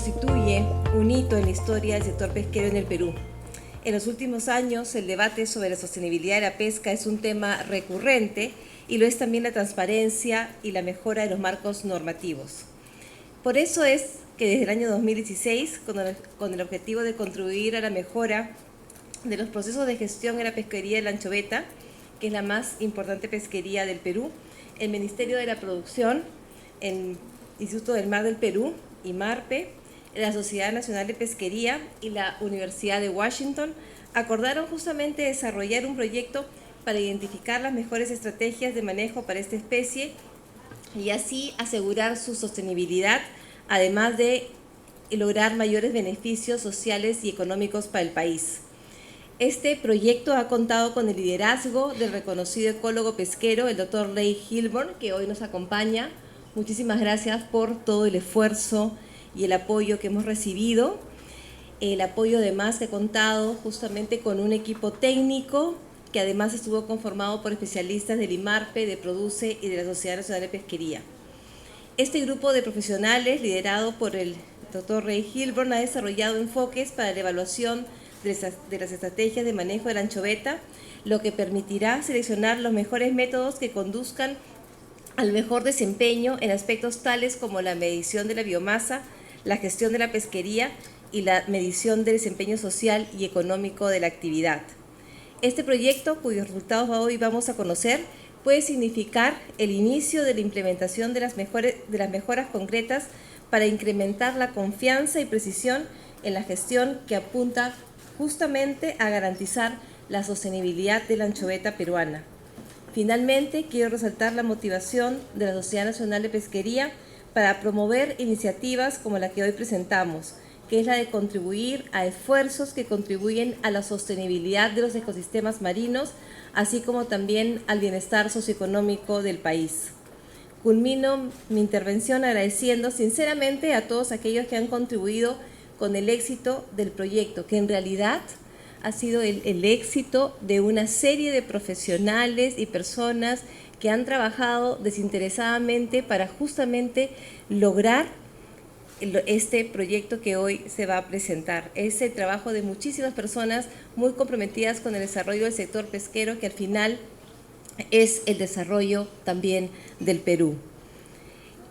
constituye un hito en la historia del sector pesquero en el Perú. En los últimos años, el debate sobre la sostenibilidad de la pesca es un tema recurrente y lo es también la transparencia y la mejora de los marcos normativos. Por eso es que desde el año 2016, con el objetivo de contribuir a la mejora de los procesos de gestión en la pesquería de la anchoveta, que es la más importante pesquería del Perú, el Ministerio de la Producción, el Instituto del Mar del Perú, IMARPE, la Sociedad Nacional de Pesquería y la Universidad de Washington acordaron justamente desarrollar un proyecto para identificar las mejores estrategias de manejo para esta especie y así asegurar su sostenibilidad, además de lograr mayores beneficios sociales y económicos para el país. Este proyecto ha contado con el liderazgo del reconocido ecólogo pesquero, el Dr. Ray Hilborn, que hoy nos acompaña. Muchísimas gracias por todo el esfuerzo y el apoyo que hemos recibido. El apoyo además que ha contado justamente con un equipo técnico que además estuvo conformado por especialistas del IMARPE, de Produce y de la Sociedad Nacional de Pesquería. Este grupo de profesionales, liderado por el Dr. Ray Hilborn, ha desarrollado enfoques para la evaluación de las estrategias de manejo de la anchoveta, lo que permitirá seleccionar los mejores métodos que conduzcan al mejor desempeño en aspectos tales como la medición de la biomasa, la gestión de la pesquería y la medición del desempeño social y económico de la actividad. Este proyecto, cuyos resultados hoy vamos a conocer, puede significar el inicio de la implementación de las mejoras concretas para incrementar la confianza y precisión en la gestión que apunta justamente a garantizar la sostenibilidad de la anchoveta peruana. Finalmente, quiero resaltar la motivación de la Sociedad Nacional de Pesquería para promover iniciativas como la que hoy presentamos, que es la de contribuir a esfuerzos que contribuyen a la sostenibilidad de los ecosistemas marinos, así como también al bienestar socioeconómico del país. Culmino mi intervención agradeciendo sinceramente a todos aquellos que han contribuido con el éxito del proyecto, que en realidad ha sido el éxito de una serie de profesionales y personas que han trabajado desinteresadamente para justamente lograr este proyecto que hoy se va a presentar. Es el trabajo de muchísimas personas muy comprometidas con el desarrollo del sector pesquero, que al final es el desarrollo también del Perú.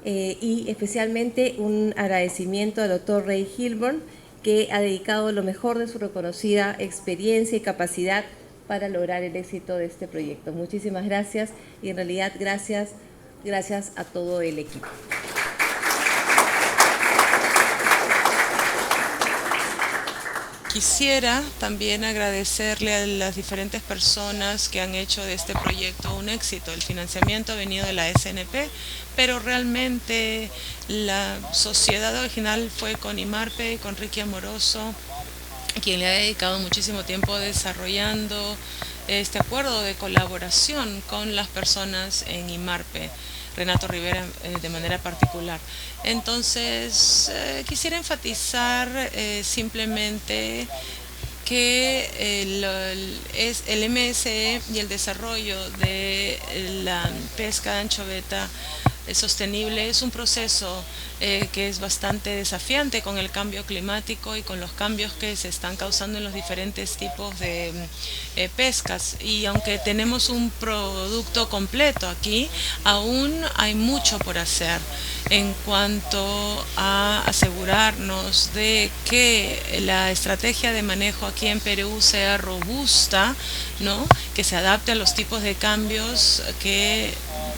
Y especialmente un agradecimiento al doctor Ray Hilborn, que ha dedicado lo mejor de su reconocida experiencia y capacidad para lograr el éxito de este proyecto. Muchísimas gracias y en realidad gracias a todo el equipo. Quisiera también agradecerle a las diferentes personas que han hecho de este proyecto un éxito. El financiamiento ha venido de la SNP, pero realmente la sociedad original fue con IMARPE, con Ricky Amoroso, quien le ha dedicado muchísimo tiempo desarrollando este acuerdo de colaboración con las personas en IMARPE. Renato Rivera de manera particular. Entonces, quisiera enfatizar simplemente que el MSE y el desarrollo de la pesca de anchoveta sostenible es un proceso que es bastante desafiante con el cambio climático y con los cambios que se están causando en los diferentes tipos de pescas. Y aunque tenemos un producto completo aquí, aún hay mucho por hacer en cuanto a asegurarnos de que la estrategia de manejo aquí en Perú sea robusta, ¿no? Que se adapte a los tipos de cambios que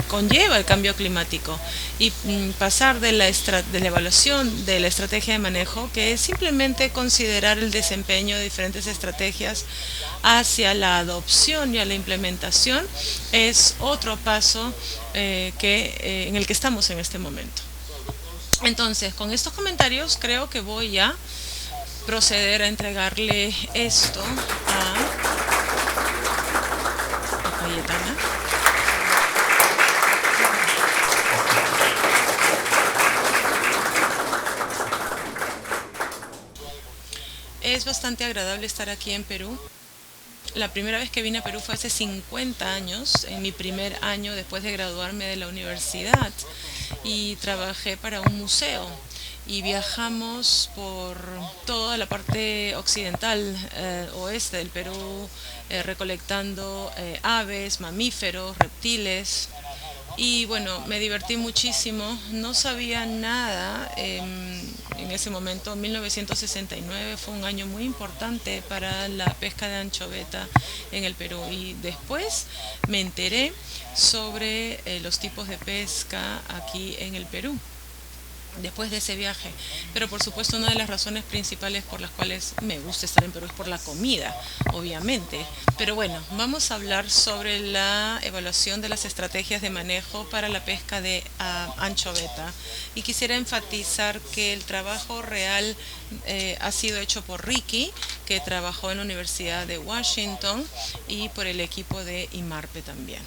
conlleva el cambio climático y pasar de la evaluación de la estrategia de manejo, que es simplemente considerar el desempeño de diferentes estrategias, hacia la adopción y a la implementación, es otro paso en el que estamos en este momento. Entonces, con estos comentarios creo que voy a proceder a entregarle esto a Cayetana. Es bastante agradable estar aquí en Perú. La primera vez que vine a Perú fue hace 50 años, en mi primer año después de graduarme de la universidad, y trabajé para un museo. y viajamos por toda la parte occidental, oeste del Perú, recolectando aves, mamíferos, reptiles. Y bueno, me divertí muchísimo. No sabía nada en ese momento. 1969 fue un año muy importante para la pesca de anchoveta en el Perú. Y después me enteré sobre los tipos de pesca aquí en el Perú después de ese viaje. Pero por supuesto una de las razones principales por las cuales me gusta estar en Perú es por la comida, obviamente. Pero bueno, vamos a hablar sobre la evaluación de las estrategias de manejo para la pesca de anchoveta. Y quisiera enfatizar que el trabajo real ha sido hecho por Ricky, que trabajó en la Universidad de Washington, y por el equipo de IMARPE también.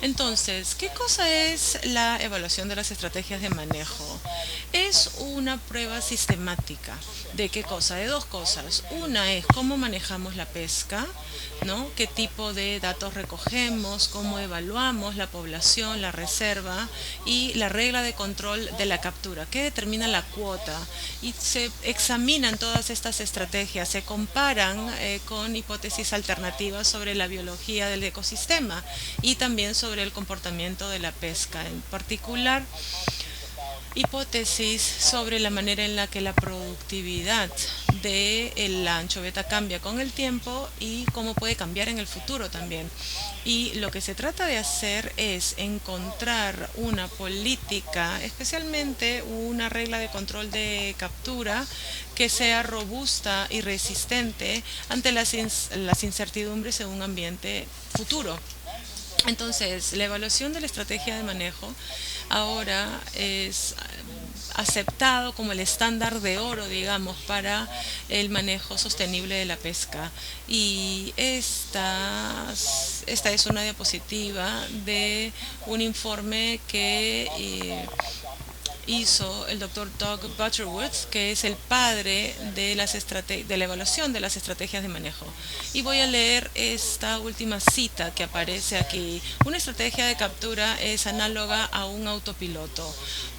Entonces, ¿qué cosa es la evaluación de las estrategias de manejo? Es una prueba sistemática. ¿De qué cosa? De dos cosas. Una es cómo manejamos la pesca, ¿no? ¿Qué tipo de datos recogemos? ¿Cómo evaluamos la población, la reserva y la regla de control de la captura? ¿Qué determina la cuota? Y se examinan todas estas estrategias, se comparan con hipótesis alternativas sobre la biología del ecosistema y también sobre el comportamiento de la pesca. En particular, hipótesis sobre la manera en la que la productividad de la anchoveta cambia con el tiempo y cómo puede cambiar en el futuro también. Y lo que se trata de hacer es encontrar una política, especialmente una regla de control de captura que sea robusta y resistente ante las incertidumbres en un ambiente futuro. Entonces, la evaluación de la estrategia de manejo ahora es aceptado como el estándar de oro, digamos, para el manejo sostenible de la pesca. Y esta es una diapositiva de un informe que hizo el doctor Doug Butterworth, que es el padre de la evaluación de las estrategias de manejo. Y voy a leer esta última cita que aparece aquí. Una estrategia de captura es análoga a un autopiloto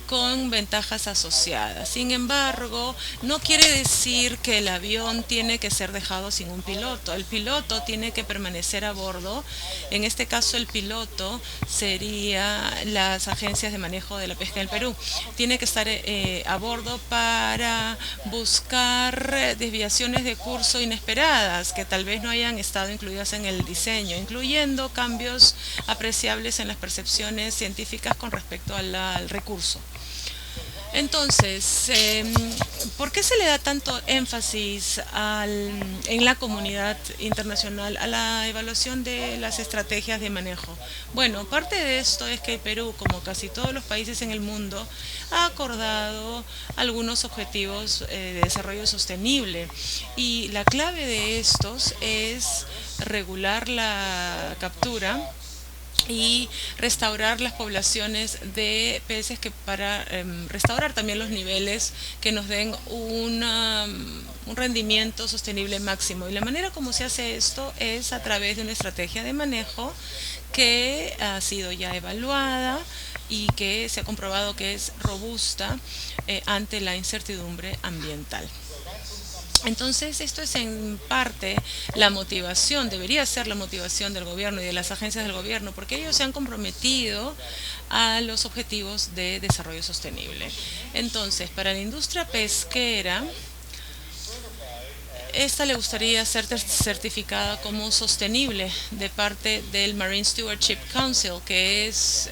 con ventajas asociadas. Sin embargo, no quiere decir que el avión tiene que ser dejado sin un piloto. El piloto tiene que permanecer a bordo. En este caso, el piloto sería las agencias de manejo de la pesca del Perú. Tiene que estar a bordo para buscar desviaciones de curso inesperadas que tal vez no hayan estado incluidas en el diseño, incluyendo cambios apreciables en las percepciones científicas con respecto al recurso. Entonces, ¿por qué se le da tanto énfasis en la comunidad internacional a la evaluación de las estrategias de manejo? Bueno, parte de esto es que el Perú, como casi todos los países en el mundo, ha acordado algunos objetivos de desarrollo sostenible y la clave de estos es regular la captura y restaurar las poblaciones de peces que para restaurar también los niveles que nos den un rendimiento sostenible máximo. Y la manera como se hace esto es a través de una estrategia de manejo que ha sido ya evaluada y que se ha comprobado que es robusta ante la incertidumbre ambiental. Entonces, esto es en parte la motivación, debería ser la motivación del gobierno y de las agencias del gobierno, porque ellos se han comprometido a los objetivos de desarrollo sostenible. Entonces, para la industria pesquera, esta le gustaría ser certificada como sostenible de parte del Marine Stewardship Council, que es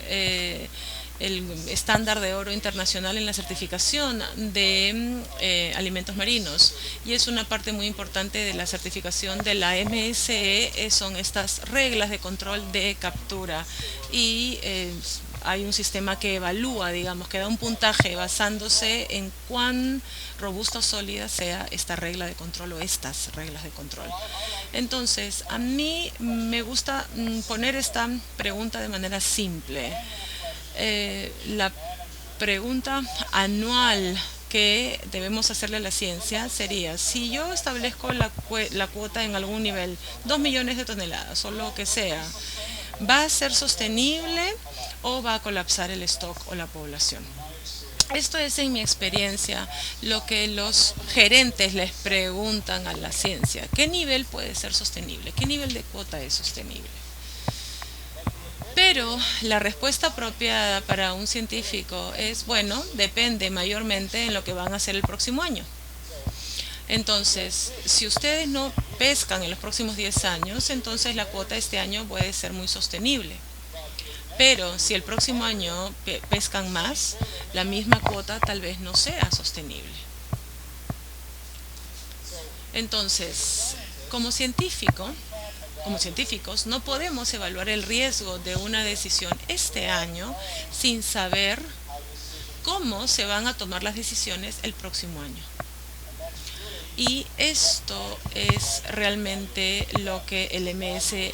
el estándar de oro internacional en la certificación de alimentos marinos, y es una parte muy importante de la certificación de la MSE, son estas reglas de control de captura y hay un sistema que evalúa, digamos, que da un puntaje basándose en cuán robusta o sólida sea esta regla de control o estas reglas de control. Entonces, a mí me gusta poner esta pregunta de manera simple. La pregunta anual que debemos hacerle a la ciencia sería: si yo establezco la cuota en algún nivel, 2 millones de toneladas o lo que sea, ¿va a ser sostenible o va a colapsar el stock o la población? Esto es, en mi experiencia, lo que los gerentes les preguntan a la ciencia. ¿Qué nivel puede ser sostenible? ¿Qué nivel de cuota es sostenible? Pero la respuesta apropiada para un científico es, bueno, depende mayormente en lo que van a hacer el próximo año. Entonces, si ustedes no pescan en los próximos 10 años, entonces la cuota este año puede ser muy sostenible. Pero si el próximo año pescan más, la misma cuota tal vez no sea sostenible. Entonces, como científico, como científicos, no podemos evaluar el riesgo de una decisión este año sin saber cómo se van a tomar las decisiones el próximo año. Y esto es realmente lo que el MS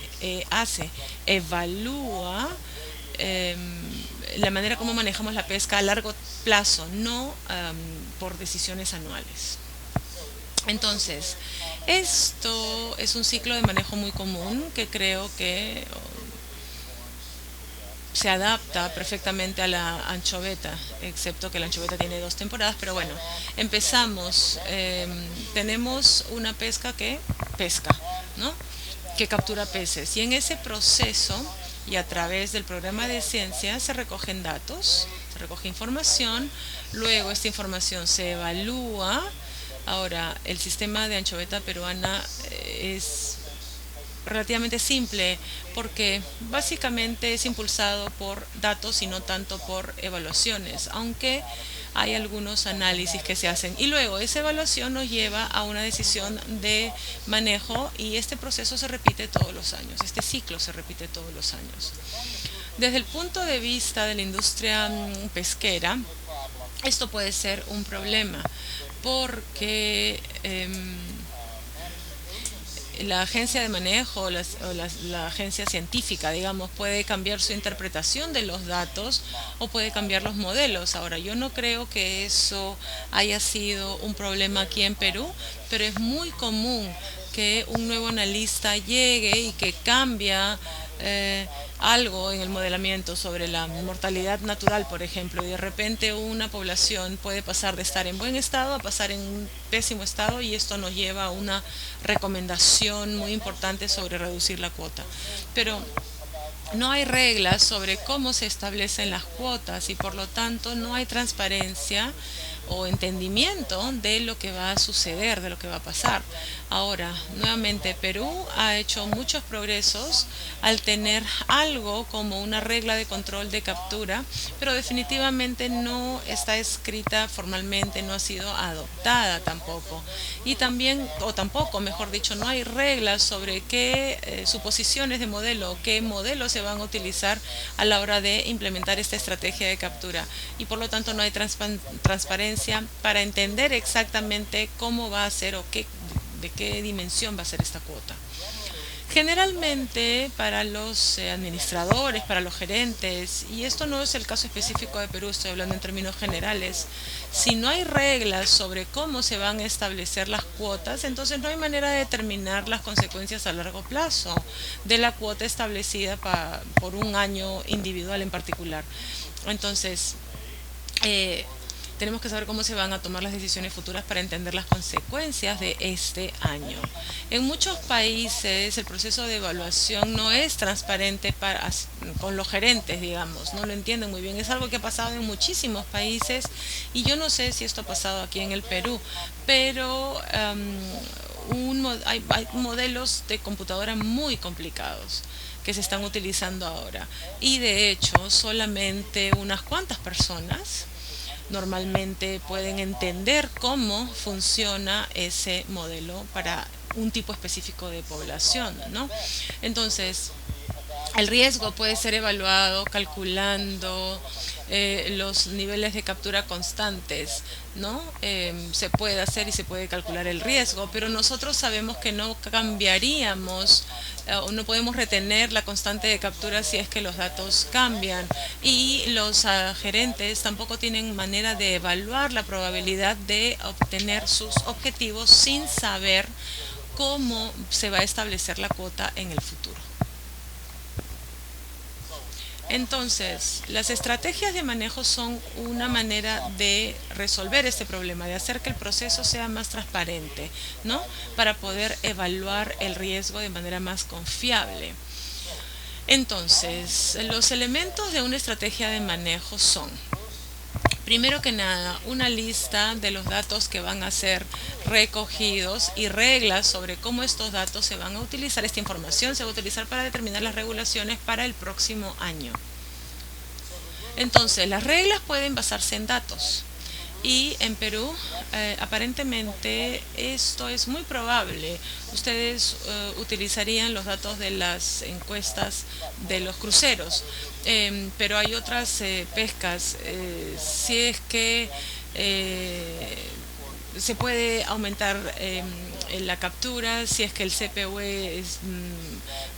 hace. Evalúa la manera como manejamos la pesca a largo plazo, no por decisiones anuales. Entonces, esto es un ciclo de manejo muy común que creo que se adapta perfectamente a la anchoveta, excepto que la anchoveta tiene 2 temporadas, pero bueno, empezamos, tenemos una pesca que pesca, ¿no? Que captura peces, y en ese proceso y a través del programa de ciencia se recogen datos, se recoge información, luego esta información se evalúa. Ahora, el sistema de anchoveta peruana es relativamente simple porque básicamente es impulsado por datos y no tanto por evaluaciones, aunque hay algunos análisis que se hacen y luego esa evaluación nos lleva a una decisión de manejo, y este proceso se repite todos los años, este ciclo se repite todos los años. Desde el punto de vista de la industria pesquera, esto puede ser un problema porque la agencia de manejo la agencia científica, digamos, puede cambiar su interpretación de los datos o puede cambiar los modelos. Ahora, yo no creo que eso haya sido un problema aquí en Perú, pero es muy común que un nuevo analista llegue y que cambia algo en el modelamiento sobre la mortalidad natural, por ejemplo, y de repente una población puede pasar de estar en buen estado a pasar en un pésimo estado, y esto nos lleva a una recomendación muy importante sobre reducir la cuota. Pero no hay reglas sobre cómo se establecen las cuotas y por lo tanto no hay transparencia o entendimiento de lo que va a suceder, de lo que va a pasar. Ahora, nuevamente, Perú ha hecho muchos progresos al tener algo como una regla de control de captura, pero definitivamente no está escrita formalmente, no ha sido adoptada tampoco. Y también, o tampoco, mejor dicho, no hay reglas sobre qué suposiciones de modelo, qué modelos se van a utilizar a la hora de implementar esta estrategia de captura. Y por lo tanto no hay transparencia para entender exactamente cómo va a ser o de qué dimensión va a ser esta cuota. Generalmente para los administradores, para los gerentes, y esto no es el caso específico de Perú, estoy hablando en términos generales, si no hay reglas sobre cómo se van a establecer las cuotas, entonces no hay manera de determinar las consecuencias a largo plazo de la cuota establecida por un año individual en particular. Entonces, tenemos que saber cómo se van a tomar las decisiones futuras para entender las consecuencias de este año. En muchos países el proceso de evaluación no es transparente con los gerentes, digamos, no lo entienden muy bien. Es algo que ha pasado en muchísimos países y yo no sé si esto ha pasado aquí en el Perú, pero hay modelos de computadora muy complicados que se están utilizando ahora, y de hecho solamente unas cuantas personas normalmente pueden entender cómo funciona ese modelo para un tipo específico de población, ¿no? Entonces, el riesgo puede ser evaluado calculando los niveles de captura constantes, ¿no? Se puede hacer y se puede calcular el riesgo, pero nosotros sabemos que no cambiaríamos o no podemos retener la constante de captura si es que los datos cambian, y los gerentes tampoco tienen manera de evaluar la probabilidad de obtener sus objetivos sin saber cómo se va a establecer la cuota en el futuro. Entonces, las estrategias de manejo son una manera de resolver este problema, de hacer que el proceso sea más transparente, ¿no? Para poder evaluar el riesgo de manera más confiable. Entonces, los elementos de una estrategia de manejo son, primero que nada, una lista de los datos que van a ser recogidos y reglas sobre cómo estos datos se van a utilizar, esta información se va a utilizar para determinar las regulaciones para el próximo año. Entonces, las reglas pueden basarse en datos. Y en Perú, aparentemente, esto es muy probable. Ustedes utilizarían los datos de las encuestas de los cruceros, pero hay otras pescas. Si es que se puede aumentar la captura, si es que el CPUE es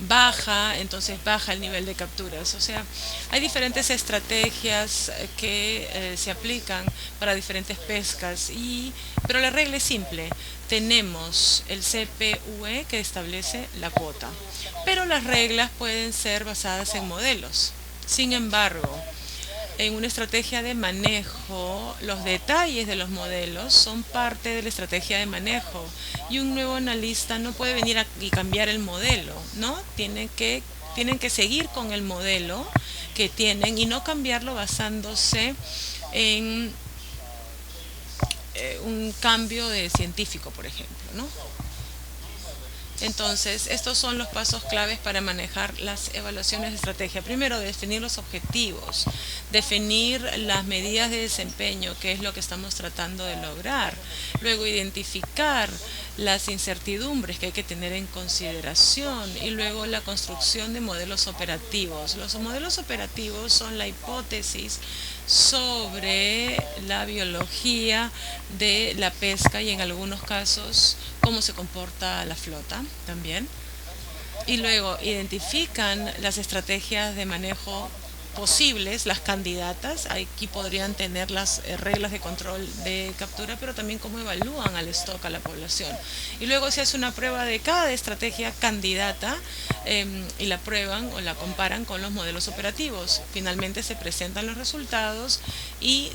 baja, entonces baja el nivel de capturas. O sea, hay diferentes estrategias que se aplican para diferentes pescas, pero la regla es simple. Tenemos el CPUE que establece la cuota, pero las reglas pueden ser basadas en modelos. Sin embargo, en una estrategia de manejo, los detalles de los modelos son parte de la estrategia de manejo y un nuevo analista no puede venir y cambiar el modelo, ¿no? Tienen que seguir con el modelo que tienen y no cambiarlo basándose en un cambio de científico, por ejemplo, ¿no? Entonces, estos son los pasos claves para manejar las evaluaciones de estrategia. Primero, definir los objetivos, definir las medidas de desempeño, que es lo que estamos tratando de lograr. Luego, identificar las incertidumbres que hay que tener en consideración y luego la construcción de modelos operativos. Los modelos operativos son la hipótesis sobre la biología de la pesca y en algunos casos cómo se comporta la flota también. Y luego identifican las estrategias de manejo posibles, las candidatas. Aquí podrían tener las reglas de control de captura, pero también cómo evalúan al stock, a la población. Y luego se hace una prueba de cada estrategia candidata y la prueban o la comparan con los modelos operativos. Finalmente se presentan los resultados y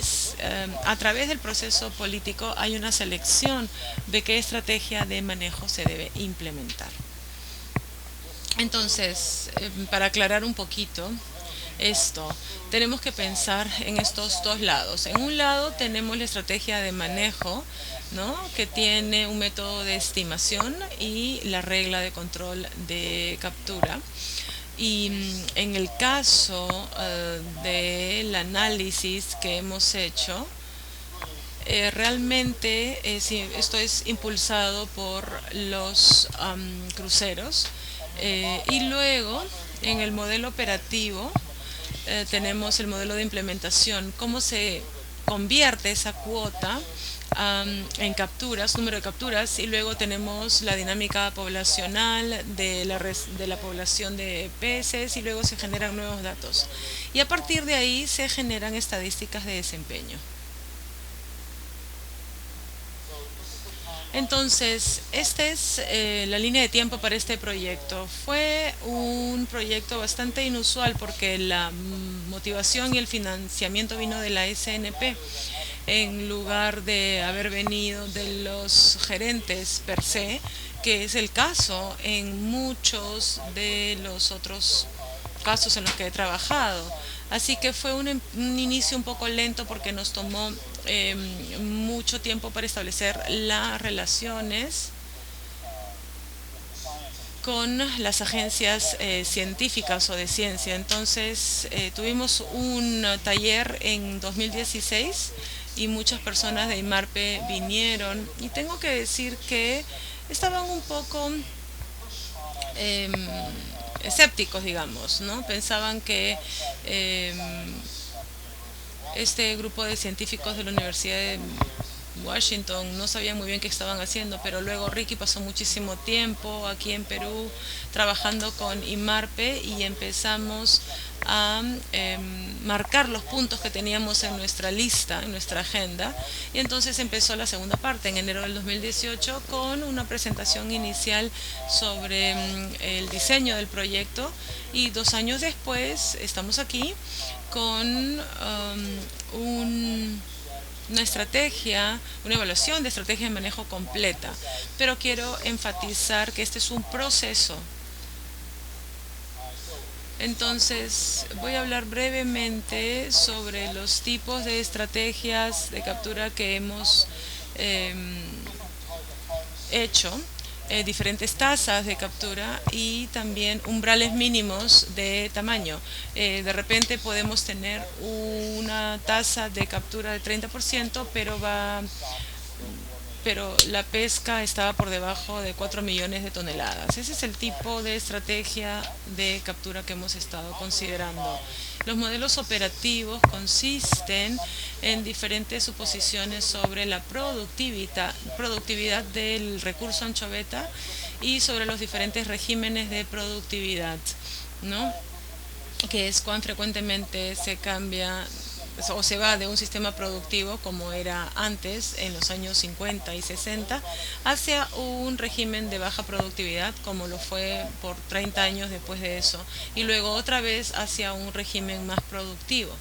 a través del proceso político hay una selección de qué estrategia de manejo se debe implementar. Entonces, para aclarar un poquito esto, tenemos que pensar en estos dos lados. En un lado tenemos la estrategia de manejo, ¿no?, que tiene un método de estimación y la regla de control de captura. Y en el caso del análisis que hemos hecho, realmente esto es impulsado por los cruceros. Y luego, en el modelo operativo, tenemos el modelo de implementación, cómo se convierte esa cuota en capturas, número de capturas, y luego tenemos la dinámica poblacional de la población de peces y luego se generan nuevos datos. Y a partir de ahí se generan estadísticas de desempeño. Entonces, esta es la línea de tiempo para este proyecto. Fue un proyecto bastante inusual porque la motivación y el financiamiento vino de la SNP en lugar de haber venido de los gerentes per se, que es el caso en muchos de los otros casos en los que he trabajado. Así que fue un inicio un poco lento porque nos tomó mucho tiempo para establecer las relaciones con las agencias científicas o de ciencia. Entonces tuvimos un taller en 2016 y muchas personas de IMARPE vinieron y tengo que decir que estaban un poco escépticos, digamos, ¿no? Pensaban que este grupo de científicos de la Universidad de Washington no sabían muy bien qué estaban haciendo, pero luego Ricky pasó muchísimo tiempo aquí en Perú trabajando con IMARPE y empezamos a marcar los puntos que teníamos en nuestra lista, en nuestra agenda, y entonces empezó la segunda parte en enero del 2018 con una presentación inicial sobre el diseño del proyecto, y 2 años después estamos aquí con una estrategia, una evaluación de estrategia de manejo completa. Pero quiero enfatizar que este es un proceso. Entonces, voy a hablar brevemente sobre los tipos de estrategias de captura que hemos hecho, diferentes tasas de captura y también umbrales mínimos de tamaño. De repente podemos tener una tasa de captura de 30%, pero la pesca estaba por debajo de 4 millones de toneladas. Ese es el tipo de estrategia de captura que hemos estado considerando. Los modelos operativos consisten en diferentes suposiciones sobre la productividad del recurso anchoveta y sobre los diferentes regímenes de productividad, ¿no? Que es cuán frecuentemente se cambia o se va de un sistema productivo como era antes en los años 50 y 60 hacia un régimen de baja productividad como lo fue por 30 años después de eso, y luego otra vez hacia un régimen más productivo.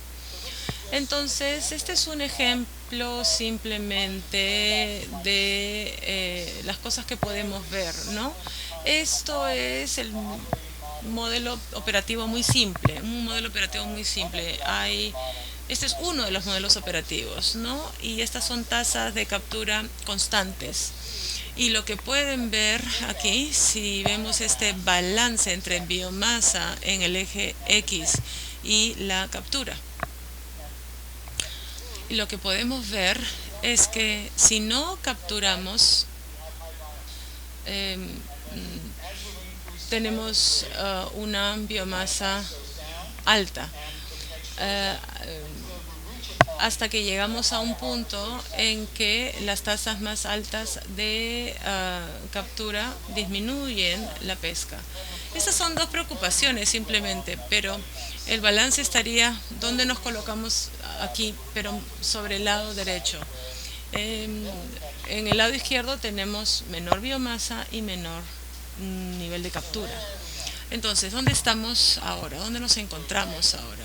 Entonces, este es un ejemplo simplemente de las cosas que podemos ver, ¿no? Esto es el modelo operativo muy simple, un modelo operativo muy simple. Este es uno de los modelos operativos, ¿no? Y estas son tasas de captura constantes. Y lo que pueden ver aquí, si vemos este balance entre biomasa en el eje X y la captura, y lo que podemos ver es que si no capturamos, tenemos una biomasa alta. Hasta que llegamos a un punto en que las tasas más altas de captura disminuyen la pesca. Estas son dos preocupaciones simplemente, pero el balance estaría donde nos colocamos aquí, pero sobre el lado derecho. En el lado izquierdo tenemos menor biomasa y menor nivel de captura. Entonces, ¿dónde estamos ahora? ¿Dónde nos encontramos ahora?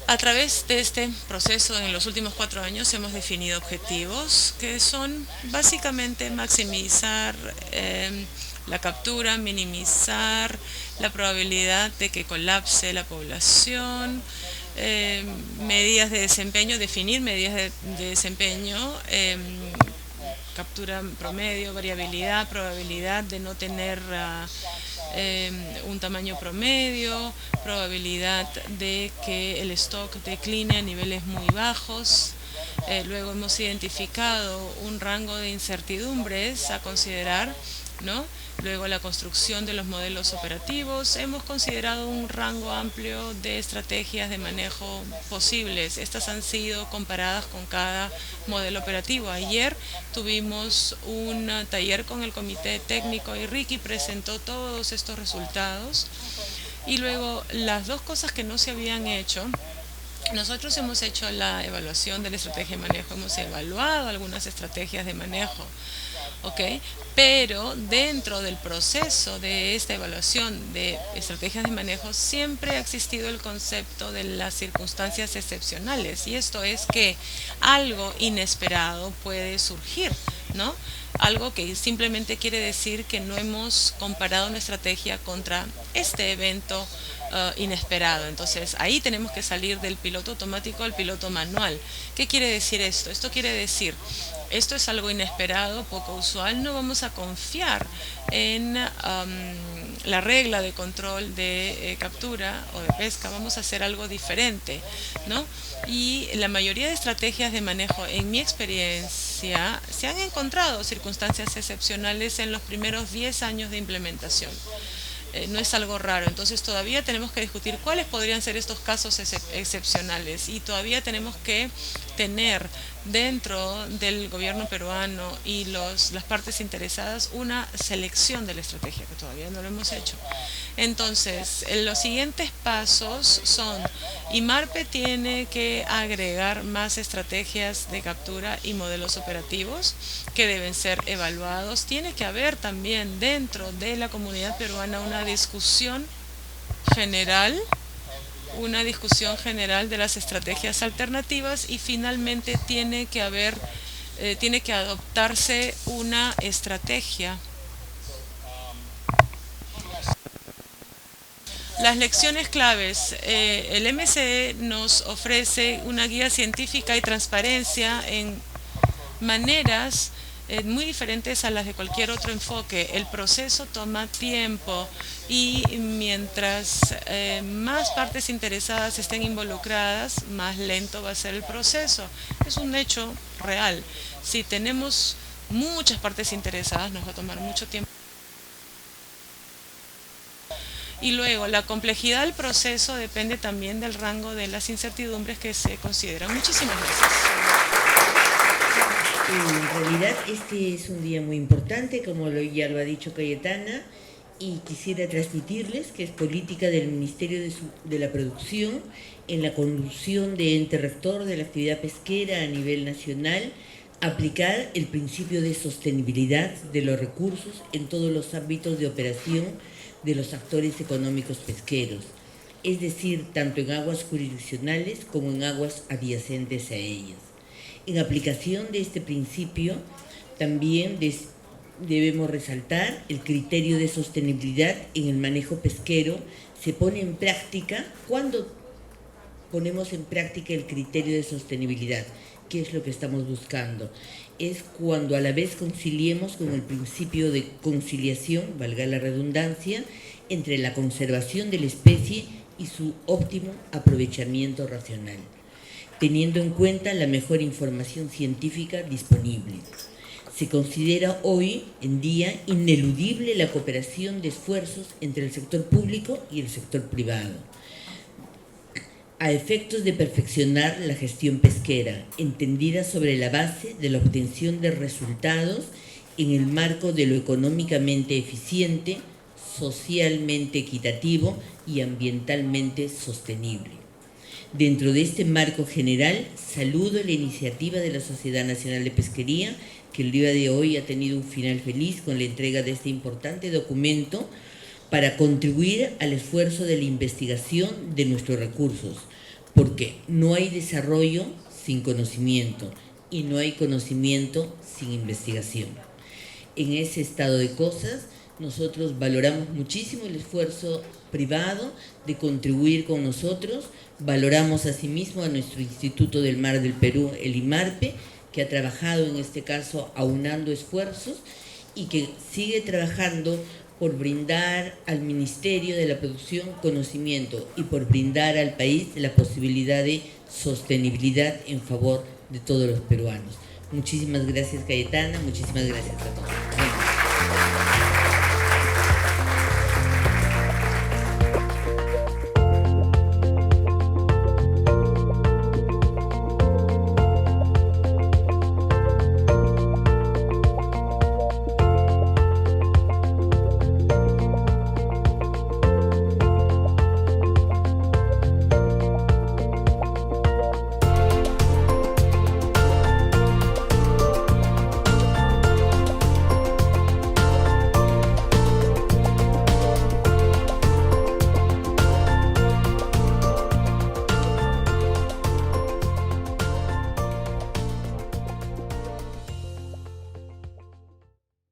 A través de este proceso, en los últimos 4 años, hemos definido objetivos que son básicamente maximizar la captura, minimizar la probabilidad de que colapse la población, medidas de desempeño, definir medidas de desempeño, captura promedio, variabilidad, probabilidad de no tener un tamaño promedio, probabilidad de que el stock decline a niveles muy bajos. Luego hemos identificado un rango de incertidumbres a considerar, ¿no? Luego la construcción de los modelos operativos. Hemos considerado un rango amplio de estrategias de manejo posibles. Estas han sido comparadas con cada modelo operativo. Ayer tuvimos un taller con el comité técnico y Ricky presentó todos estos resultados. Y luego las dos cosas que no se habían hecho. Nosotros hemos hecho la evaluación de la estrategia de manejo, hemos evaluado algunas estrategias de manejo, ¿ok? Pero dentro del proceso de esta evaluación de estrategias de manejo siempre ha existido el concepto de las circunstancias excepcionales, y esto es que algo inesperado puede surgir, ¿no? Algo que simplemente quiere decir que no hemos comparado una estrategia contra este evento inesperado. Entonces ahí tenemos que salir del piloto automático al piloto manual. ¿Qué quiere decir esto? Esto quiere decir, esto es algo inesperado, poco usual, no vamos a confiar en la regla de control de captura o de pesca, vamos a hacer algo diferente, ¿no? Y la mayoría de estrategias de manejo, en mi experiencia, se han encontrado circunstancias excepcionales en los primeros 10 años de implementación. no es algo raro. Entonces todavía tenemos que discutir cuáles podrían ser estos casos excepcionales y todavía tenemos que tener dentro del gobierno peruano y las partes interesadas una selección de la estrategia, que todavía no lo hemos hecho. Entonces, los siguientes pasos son: IMARPE tiene que agregar más estrategias de captura y modelos operativos que deben ser evaluados. Tiene que haber también dentro de la comunidad peruana una discusión general de las estrategias alternativas, y finalmente tiene que adoptarse una estrategia. Las lecciones claves. El MCE nos ofrece una guía científica y transparencia en maneras muy diferentes a las de cualquier otro enfoque. El proceso toma tiempo y mientras más partes interesadas estén involucradas, más lento va a ser el proceso. Es un hecho real. Si tenemos muchas partes interesadas, nos va a tomar mucho tiempo. Y luego, la complejidad del proceso depende también del rango de las incertidumbres que se consideran. Muchísimas gracias. En realidad este es un día muy importante, como ya lo ha dicho Cayetana, y quisiera transmitirles que es política del Ministerio de la Producción, en la conducción de ente rector de la actividad pesquera a nivel nacional, aplicar el principio de sostenibilidad de los recursos en todos los ámbitos de operación de los actores económicos pesqueros, es decir, tanto en aguas jurisdiccionales como en aguas adyacentes a ellas. En aplicación de este principio, también debemos resaltar el criterio de sostenibilidad en el manejo pesquero. Se pone en práctica cuando ponemos en práctica el criterio de sostenibilidad. ¿Qué es lo que estamos buscando? Es cuando a la vez conciliemos con el principio de conciliación, valga la redundancia, entre la conservación de la especie y su óptimo aprovechamiento racional, teniendo en cuenta la mejor información científica disponible. Se considera hoy en día ineludible la cooperación de esfuerzos entre el sector público y el sector privado, a efectos de perfeccionar la gestión pesquera, entendida sobre la base de la obtención de resultados en el marco de lo económicamente eficiente, socialmente equitativo y ambientalmente sostenible. Dentro de este marco general, saludo la iniciativa de la Sociedad Nacional de Pesquería, que el día de hoy ha tenido un final feliz con la entrega de este importante documento para contribuir al esfuerzo de la investigación de nuestros recursos, porque no hay desarrollo sin conocimiento y no hay conocimiento sin investigación. En ese estado de cosas, nosotros valoramos muchísimo el esfuerzo privado de contribuir con nosotros, valoramos asimismo a nuestro Instituto del Mar del Perú, el IMARPE, que ha trabajado en este caso aunando esfuerzos y que sigue trabajando por brindar al Ministerio de la Producción conocimiento y por brindar al país la posibilidad de sostenibilidad en favor de todos los peruanos. Muchísimas gracias, Cayetana, muchísimas gracias a todos.